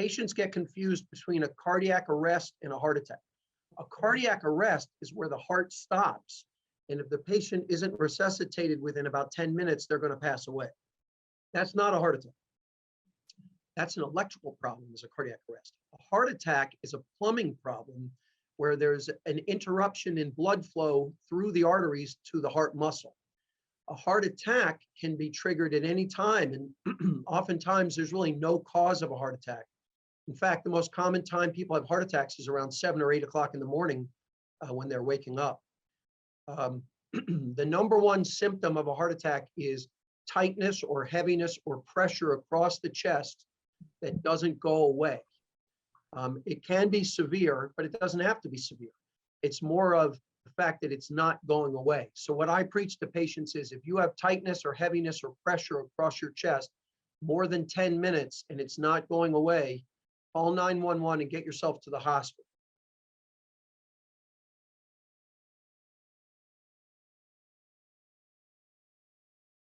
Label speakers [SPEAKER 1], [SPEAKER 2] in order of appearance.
[SPEAKER 1] Patients get confused between a cardiac arrest and a heart attack. A cardiac arrest is where the heart stops. And if the patient isn't resuscitated within about 10 minutes, they're going to pass away. That's not a heart attack. That's an electrical problem, is a cardiac arrest. A heart attack is a plumbing problem where there's an interruption in blood flow through the arteries to the heart muscle. A heart attack can be triggered at any time, and oftentimes there's really no cause of a heart attack. In fact, the most common time people have heart attacks is around 7 or 8 o'clock in the morning when they're waking up. The number one symptom of a heart attack is tightness or heaviness or pressure across the chest that doesn't go away. It can be severe, but it doesn't have to be severe. It's more of the fact that it's not going away. So what I preach to patients is if you have tightness or heaviness or pressure across your chest more than 10 minutes and it's not going away, call 911 and get yourself to the hospital.